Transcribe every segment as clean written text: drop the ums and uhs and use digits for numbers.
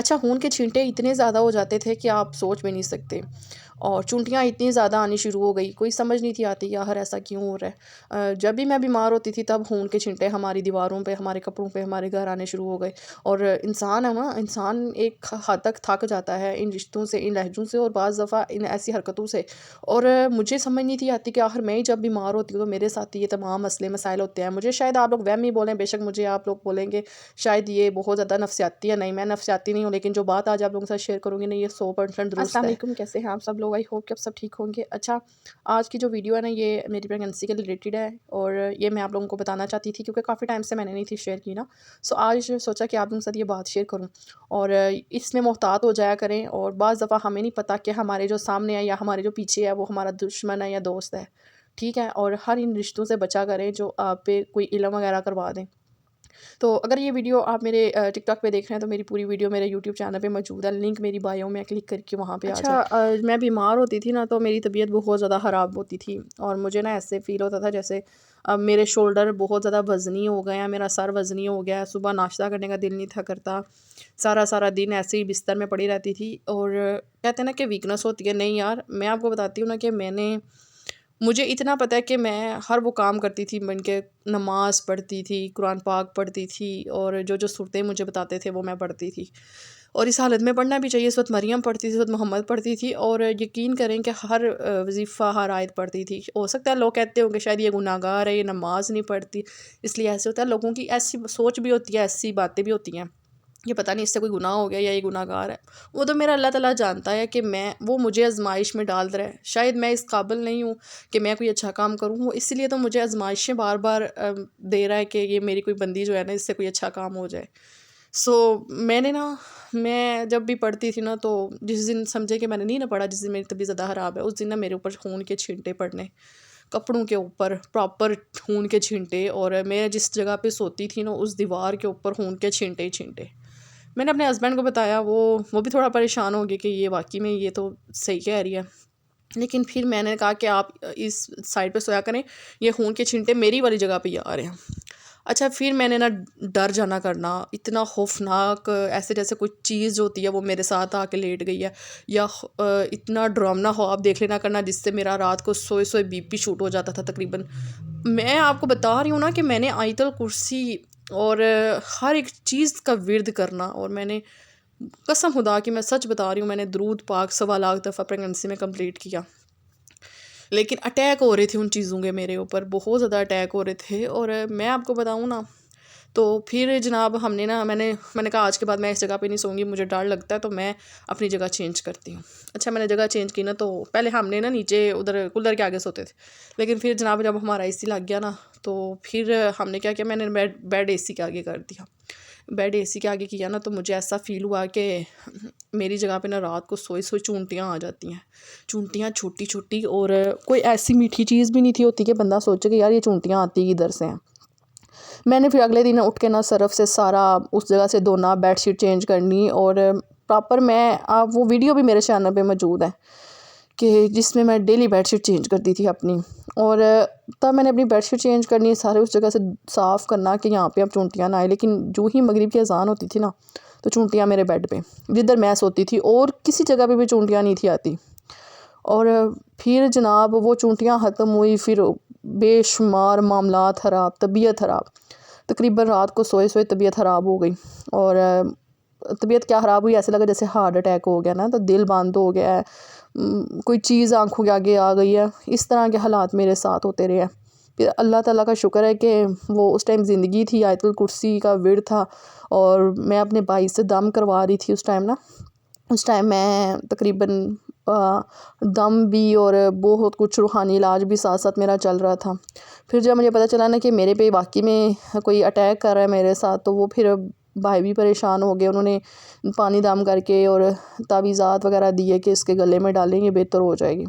اچھا خون کے چھینٹے اتنے زیادہ ہو جاتے تھے کہ آپ سوچ بھی نہیں سکتے، اور چونٹیاں اتنی زیادہ آنی شروع ہو گئی، کوئی سمجھ نہیں تھی آتی کہ آخر ایسا کیوں ہو رہا ہے۔ جب بھی میں بیمار ہوتی تھی تب خون کے چھینٹے ہماری دیواروں پہ، ہمارے کپڑوں پہ، ہمارے گھر آنے شروع ہو گئے۔ اور انسان ہے نا، انسان ایک حد تک تھک جاتا ہے ان رشتوں سے، ان لہجوں سے، اور بعض دفعہ ان ایسی حرکتوں سے۔ اور مجھے سمجھ نہیں تھی آتی کہ آخر میں جب بیمار ہوتی ہوں تو میرے ساتھ یہ تمام مسئلے مسائل ہوتے ہیں۔ مجھے شاید آپ لوگ وہمی بولیں، بے شک مجھے آپ لوگ بولیں گے شاید یہ بہت زیادہ نفسیاتی ہے، نہیں میں نفسیاتی نہیں ہوں، لیکن جو بات آج آپ لوگوں کے ساتھ شیئر کروں گی نا، یہ 100% درست ہے۔ السلام علیکم، کیسے ہیں آپ سب لوگ؟ آئی ہوپ کہ آپ سب ٹھیک ہوں گے۔ اچھا، آج کی جو ویڈیو ہے نا، یہ میری پریگننسی کے ریلیٹڈ ہے، اور یہ میں آپ لوگوں کو بتانا چاہتی تھی کیونکہ کافی ٹائم سے میں نے نہیں تھی شیئر کی نا، سو آج سوچا کہ آپ لوگوں کے ساتھ یہ بات شیئر کروں، اور اس میں محتاط ہو جایا کریں۔ اور بعض دفعہ ہمیں نہیں پتہ کہ ہمارے جو سامنے ہے یا ہمارے جو پیچھے ہے وہ ہمارا دشمن ہے یا دوست ہے، ٹھیک ہے؟ اور ہر ان رشتوں سے بچا کریں جو آپ پہ کوئی علم وغیرہ کروا دیں۔ تو اگر یہ ویڈیو آپ میرے ٹک ٹاک پہ دیکھ رہے ہیں تو میری پوری ویڈیو میرے یوٹیوب چینل پہ موجود ہے، لنک میری بایو میں کلک کر کے وہاں پہ آ جائے۔ اچھا، میں بیمار ہوتی تھی نا تو میری طبیعت بہت زیادہ خراب ہوتی تھی، اور مجھے نا ایسے فیل ہوتا تھا جیسے اب میرے شولڈر بہت زیادہ وزنی ہو گئے ہیں، میرا سر وزنی ہو گیا ہے، صبح ناشتہ کرنے کا دل نہیں تھا کرتا، سارا دن ایسے ہی بستر میں پڑی رہتی تھی۔ اور کہتے ہیں نا کہ ویکنس ہوتی ہے، نہیں یار، میں آپ کو بتاتی ہوں نا کہ مجھے اتنا پتہ ہے کہ میں ہر وہ کام کرتی تھی، من کے نماز پڑھتی تھی، قرآن پاک پڑھتی تھی، اور جو صورتیں مجھے بتاتے تھے وہ میں پڑھتی تھی، اور اس حالت میں پڑھنا بھی چاہیے۔ اس وقت مریم پڑھتی تھی، اس وقت محمد پڑھتی تھی، اور یقین کریں کہ ہر وظیفہ، ہر آیت پڑھتی تھی۔ ہو سکتا ہے لوگ کہتے ہوں کہ شاید یہ گناہ گار ہے، یہ نماز نہیں پڑھتی، اس لیے ایسے ہوتا ہے۔ لوگوں کی ایسی سوچ بھی ہوتی ہے، ایسی باتیں بھی ہوتی ہیں کہ پتہ نہیں اس سے کوئی گناہ ہو گیا یا یہ گناہ گار ہے۔ وہ تو میرا اللہ تعالیٰ جانتا ہے کہ وہ مجھے آزمائش میں ڈال رہا ہے، شاید میں اس قابل نہیں ہوں کہ میں کوئی اچھا کام کروں، وہ اس لیے تو مجھے آزمائشیں بار بار دے رہا ہے کہ یہ میری کوئی بندی جو ہے نا، اس سے کوئی اچھا کام ہو جائے۔ سو میں جب بھی پڑھتی تھی نا، تو جس دن سمجھے کہ میں نے نہیں نا پڑھا، جس دن میری طبیعت زیادہ خراب ہے، اس دن نا میرے اوپر خون کے چھینٹے پڑنے، کپڑوں کے اوپر پراپر خون کے چھینٹے، اور میں جس جگہ پہ سوتی تھی نا اس دیوار کے اوپر خون کے چھینٹے ہی چھینٹے۔ میں نے اپنے ہسبینڈ کو بتایا، وہ بھی تھوڑا پریشان ہو گیا کہ یہ واقعی میں یہ تو صحیح کہہ رہی ہے، لیکن پھر میں نے کہا کہ آپ اس سائڈ پہ سویا کریں، یہ خون کے چھینٹے میری والی جگہ پہ ہی آ رہے ہیں۔ اچھا، پھر میں نے نا ڈر جانا کرنا، اتنا خوفناک، ایسے جیسے کوئی چیز جو ہوتی ہے وہ میرے ساتھ آ کے لیٹ گئی ہے، یا اتنا ڈرامنا خواب دیکھ لینا کرنا جس سے میرا رات کو سوئے بی پی شوٹ ہو جاتا تھا تقریباً۔ میں آپ کو بتا رہی ہوں نا کہ میں نے آیت الکرسی اور ہر ایک چیز کا ورد کرنا، اور میں نے قسم خدا کہ میں سچ بتا رہی ہوں، میں نے درود پاک 1.25 دفعہ پریگننسی میں کمپلیٹ کیا، لیکن اٹیک ہو رہے تھے ان چیزوں کے میرے اوپر، بہت زیادہ اٹیک ہو رہے تھے۔ اور میں آپ کو بتاؤں نا، تو پھر جناب ہم نے نا میں نے کہا آج کے بعد میں اس جگہ پہ نہیں سوں گی، مجھے ڈر لگتا ہے، تو میں اپنی جگہ چینج کرتی ہوں۔ اچھا، میں نے جگہ چینج کی نا، تو پہلے ہم نے نا نیچے ادھر کولر کے آگے سوتے تھے، لیکن پھر جناب جب ہمارا اے سی لگ گیا نا، تو پھر ہم نے کیا کیا، میں نے بیڈ اے سی کے آگے کر دیا۔ بیڈ اے سی کے آگے کیا نا، تو مجھے ایسا فیل ہوا کہ میری جگہ پہ نا رات کو سوئی چونٹیاں آ جاتی ہیں، چونٹیاں چھوٹی چھوٹی، اور کوئی ایسی میٹھی چیز بھی نہیں تھی ہوتی کہ بندہ سوچے کہ یار یہ چونٹیاں آتی ادھر سے ہیں۔ میں نے پھر اگلے دن اٹھ کے نا سرف سے سارا اس جگہ سے دھونا، بیڈ شیٹ چینج کرنی، اور پراپر وہ ویڈیو بھی میرے چینل پہ موجود ہے کہ جس میں ڈیلی بیڈ شیٹ چینج کرتی تھی اپنی، اور تب میں نے اپنی بیڈ شیٹ چینج کرنی، سارے اس جگہ سے صاف کرنا کہ یہاں پہ اب چونٹیاں نہ آئے، لیکن جو ہی مغرب کی اذان ہوتی تھی نا، تو چونٹیاں میرے بیڈ پہ جدھر میں سوتی تھی، اور کسی جگہ پہ بھی چونٹیاں نہیں تھی آتی۔ اور پھر جناب وہ چونٹیاں ختم ہوئی، پھر بے شمار معاملات خراب، طبیعت خراب، تقریباً رات کو سوئے طبیعت خراب ہو گئی، اور طبیعت کیا خراب ہوئی، ایسے لگا جیسے ہارٹ اٹیک ہو گیا نا، تو دل بند ہو گیا ہے، کوئی چیز آنکھوں کے آگے آ گئی ہے، اس طرح کے حالات میرے ساتھ ہوتے رہے ہیں۔ پھر اللہ تعالیٰ کا شکر ہے کہ وہ اس ٹائم زندگی تھی، آیت الکرسی کا ورد تھا، اور میں اپنے بھائی سے دم کروا رہی تھی اس ٹائم میں تقریباً دم بھی اور بہت کچھ روحانی علاج بھی ساتھ ساتھ میرا چل رہا تھا۔ پھر جب مجھے پتہ چلا نا کہ میرے پہ واقعی میں کوئی اٹیک کر رہا ہے میرے ساتھ، تو وہ پھر بھائی بھی پریشان ہو گئے، انہوں نے پانی دم کر کے اور تعویذات وغیرہ دیے کہ اس کے گلے میں ڈالیں گے بہتر ہو جائے گی۔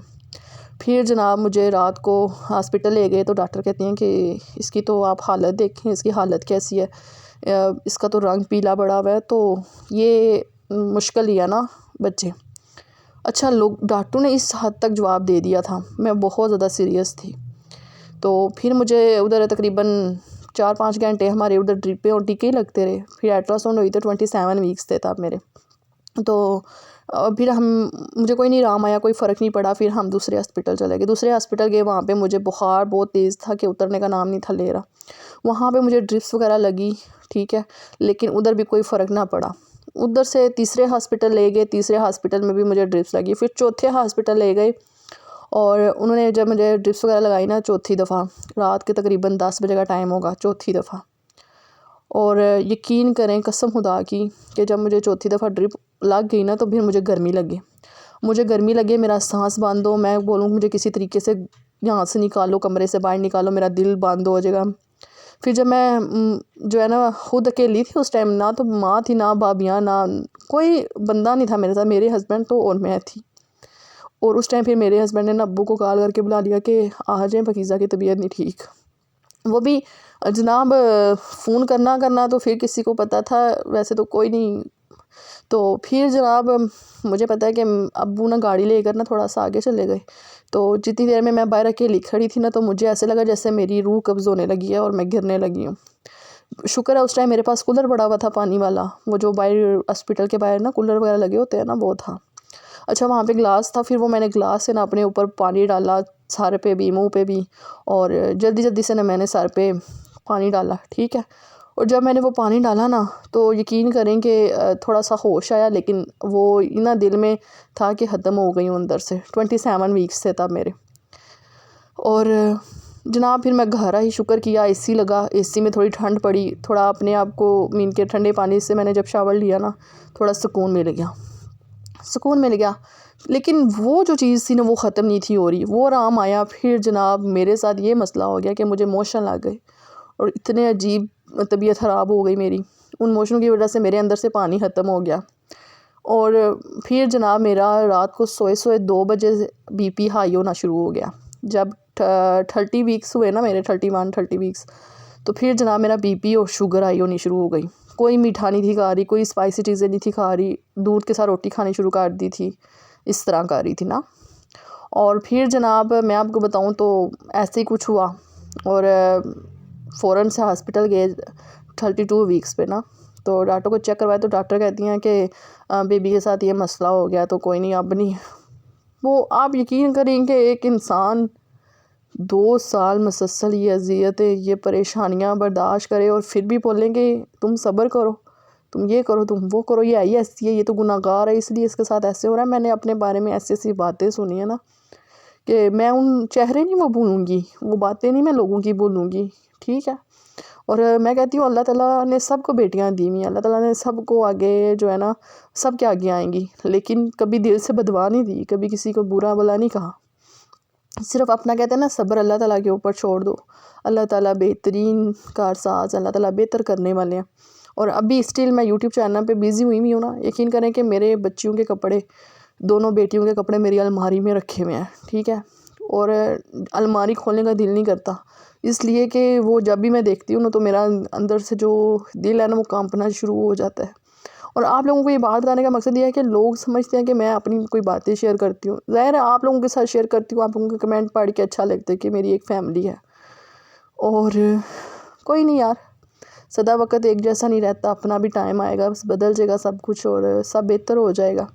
پھر جناب مجھے رات کو ہاسپٹل لے گئے، تو ڈاکٹر کہتے ہیں کہ اس کی تو آپ حالت دیکھیں، اس کی حالت کیسی ہے، اس کا تو رنگ پیلا پڑا ہوا ہے، تو یہ مشکل ہی ہے نا بچے۔ اچھا، ڈاکٹر نے اس حد تک جواب دے دیا تھا، میں بہت زیادہ سیریس تھی، تو پھر مجھے ادھر تقریباً 4-5 گھنٹے ہمارے ادھر ڈرپیں اور ٹیکے ہی لگتے رہے۔ پھر الٹرا ساؤنڈ ہوئی تو 27 ویکس تھے تب میرے، تو پھر مجھے کوئی نہیں آرام آیا، کوئی فرق نہیں پڑا، پھر ہم دوسرے ہاسپٹل چلے گئے. دوسرے ہاسپٹل گئے، وہاں پہ مجھے بخار بہت تیز تھا کہ اترنے کا نام نہیں تھا لے رہا. وہاں پہ مجھے ڈرپس وغیرہ لگی، ٹھیک ہے، لیکن ادھر بھی کوئی فرق نہ پڑا. ادھر سے تیسرے ہاسپٹل لے گئے، تیسرے ہاسپٹل میں بھی مجھے ڈرپس لگی. پھر چوتھے ہاسپٹل لے گئے، اور انہوں نے جب مجھے ڈرپس وغیرہ لگائی نا چوتھی دفعہ، رات کے تقریباً 10 بجے کا ٹائم ہوگا چوتھی دفعہ، اور یقین کریں قسم خدا کی کہ جب مجھے چوتھی دفعہ ڈرپ لگ گئی نا تو پھر مجھے گرمی لگے، میرا سانس بند ہو، میں بولوں مجھے کسی طریقے سے یہاں سے نکالو، کمرے سے باہر نکالو، میرا دل بند ہو جائے گا. پھر جب میں جو ہے نا خود اکیلی تھی اس ٹائم، نہ تو ماں تھی، نہ بھابیاں، نہ کوئی بندہ نہیں تھا میرے ساتھ، میرے ہسبینڈ تو اور میں تھی. اور اس ٹائم پھر میرے ہسبینڈ نے ابو کو کال کر کے بلا لیا کہ آ جائیں، پاکیزہ کی طبیعت نہیں ٹھیک. وہ بھی جناب فون کرنا تو پھر کسی کو پتہ تھا، ویسے تو کوئی نہیں. تو پھر جناب مجھے پتہ ہے کہ ابو نا گاڑی لے کر نا تھوڑا سا آگے چلے گئے. تو جتنی دیر میں باہر اکیلی کھڑی تھی نا تو مجھے ایسے لگا جیسے میری روح قبض ہونے لگی ہے اور میں گرنے لگی ہوں. شکر ہے اس ٹائم میرے پاس کولر پڑا ہوا تھا پانی والا، وہ جو باہر ہاسپٹل کے باہر نا کولر وغیرہ لگے ہوتے ہیں نا، وہ تھا. اچھا وہاں پہ گلاس تھا، پھر وہ میں نے گلاس سے نا اپنے اوپر پانی ڈالا، سر پہ بھی منہ پہ بھی، اور جلدی سے نا میں نے سر پہ پانی ڈالا، ٹھیک ہے. اور جب میں نے وہ پانی ڈالا نا تو یقین کریں کہ تھوڑا سا ہوش آیا، لیکن وہ نا دل میں تھا کہ ختم ہو گئی ہوں اندر سے. 27 ویکس سے تب میرے. اور جناب پھر میں گھر آئی، شکر کیا اے سی لگا، اے سی میں تھوڑی ٹھنڈ پڑی، تھوڑا اپنے آپ کو مین کے ٹھنڈے پانی سے میں نے جب شاور لیا نا تھوڑا سکون مل گیا. لیکن وہ جو چیز تھی نا وہ ختم نہیں تھی ہو رہی، وہ آرام آیا. پھر جناب میرے ساتھ یہ مسئلہ ہو گیا کہ مجھے موشن لگ گئے، اور اتنے عجیب طبیعت خراب ہو گئی میری. ان موشنوں کی وجہ سے میرے اندر سے پانی ختم ہو گیا. اور پھر جناب میرا رات کو سوئے 2 بجے بی پی ہائی ہونا شروع ہو گیا. جب 30 ویکس ہوئے نا میرے، 30 ویکس، تو پھر جناب میرا بی پی اور شوگر ہائی ہونی شروع ہو گئی. کوئی میٹھا نہیں تھی کھا رہی، کوئی اسپائسی چیزیں نہیں تھی کھا رہی، دودھ کے ساتھ روٹی کھانی شروع کر دی تھی، اس طرح کر رہی تھی نا. اور پھر جناب میں آپ کو بتاؤں تو ایسے ہی کچھ ہوا، اور فوراً سے ہاسپٹل گئے 32 ویکس پہ نا. تو ڈاکٹر کو چیک کروایا تو ڈاکٹر کہتی ہیں کہ بیبی کے ساتھ یہ مسئلہ ہو گیا، تو کوئی نہیں اب نہیں. وہ آپ یقین کریں کہ ایک انسان 2 سال مسلسل یہ اذیتیں، یہ پریشانیاں برداشت کرے، اور پھر بھی بولیں کہ تم صبر کرو، تم یہ کرو، تم وہ کرو، یہ آئی ایسی ہے، یہ تو گناہ گار ہے، اس لیے اس کے ساتھ ایسے ہو رہا ہے. میں نے اپنے بارے میں ایسی باتیں سنی ہیں نا کہ میں ان چہرے نہیں وہ بھولوں گی، وہ باتیں نہیں میں لوگوں کی بھولوں گی، ٹھیک ہے. اور میں کہتی ہوں اللہ تعالیٰ نے سب کو بیٹیاں دی ہوئی ہیں، اللہ تعالیٰ نے سب کو آگے جو ہے نا سب کے آگے آئیں گی، لیکن کبھی دل سے بدوا نہیں دی، کبھی کسی کو برا بلا نہیں کہا. صرف اپنا کہتے ہیں نا صبر اللہ تعالیٰ کے اوپر چھوڑ دو، اللہ تعالیٰ بہترین کارساز، اللہ تعالیٰ بہتر کرنے والے ہیں. اور ابھی اسٹل میں یوٹیوب چینل پہ بیزی ہوئی ہوں نا، یقین کریں کہ میرے بچیوں کے کپڑے، دونوں بیٹیوں کے کپڑے میری الماری میں رکھے ہوئے ہیں، ٹھیک ہے. اور الماری کھولنے کا دل نہیں کرتا، اس لیے کہ وہ جب بھی میں دیکھتی ہوں نا تو میرا اندر سے جو دل ہے نا وہ کانپنا شروع ہو جاتا ہے. اور آپ لوگوں کو یہ بات بتانے کا مقصد یہ ہے کہ لوگ سمجھتے ہیں کہ میں اپنی کوئی باتیں شیئر کرتی ہوں، ظاہر ہے آپ لوگوں کے ساتھ شیئر کرتی ہوں، آپ لوگوں کے کمنٹ پڑھ کے اچھا لگتا ہے کہ میری ایک فیملی ہے. اور کوئی نہیں یار، سدا وقت ایک جیسا نہیں رہتا، اپنا بھی ٹائم آئے گا، بس بدل جائے گا سب کچھ اور سب بہتر ہو جائے گا.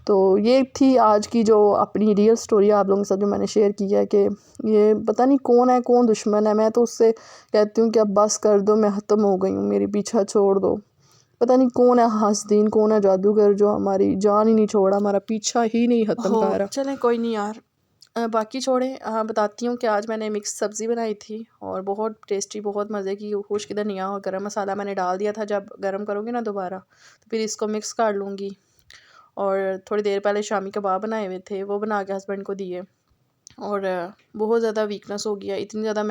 تو یہ تھی آج کی جو اپنی ریئل سٹوری آپ لوگوں کے ساتھ جو میں نے شیئر کی ہے کہ یہ پتہ نہیں کون ہے کون دشمن ہے. میں تو اس سے کہتی ہوں کہ اب بس کر دو، میں ختم ہو گئی ہوں، میری پیچھا چھوڑ دو. پتہ نہیں کون ہے حاسدین، کون ہے جادوگر جو ہماری جان ہی نہیں چھوڑا، ہمارا پیچھا ہی نہیں ختم کر رہا. چلیں کوئی نہیں یار، باقی چھوڑیں. بتاتی ہوں کہ آج میں نے مکس سبزی بنائی تھی اور بہت ٹیسٹی، بہت مزے کی. ہوش کدھر نہیں آیا، گرم مسالہ میں نے ڈال دیا تھا، جب گرم کرو گے نا دوبارہ تو پھر اس کو مکس کر لوں گی. اور تھوڑی دیر پہلے شامی کباب بنائے ہوئے تھے، وہ بنا کے ہسبینڈ کو دیے. اور بہت زیادہ ویکنس ہو گیا، اتنی زیادہ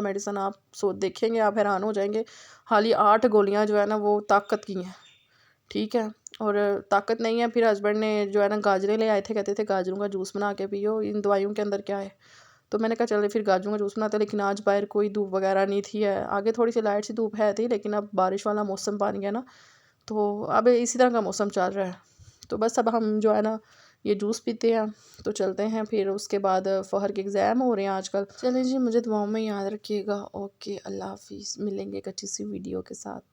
میڈیسن آپ دیکھیں گے آپ حیران ہو جائیں گے. حالی 8 گولیاں جو ہے نا وہ طاقت کی ہیں، ٹھیک ہے. اور طاقت نہیں ہے. پھر ہسبینڈ نے جو ہے نا گاجریں لے آئے تھے، کہتے تھے گاجروں کا جوس بنا کے پیو، ان دوائیوں کے اندر کیا ہے. تو میں نے کہا چلے پھر گاجروں کا جوس بناتے، لیکن آج باہر کوئی دھوپ وغیرہ نہیں تھی. آگے تھوڑی سی لائٹ سی دھوپ ہے تھی، لیکن اب بارش والا موسم بن گیا نا، تو اب اسی طرح کا موسم چل رہا ہے. تو بس اب ہم جو ہے نا یہ جوس پیتے ہیں تو چلتے ہیں. پھر اس کے بعد فہر کے ایگزام ہو رہے ہیں آج کل. چلیں جی، مجھے دعاؤں میں یاد رکھیے گا. اوکے، اللہ حافظ، ملیں گے ایک اچھی سی ویڈیو کے ساتھ.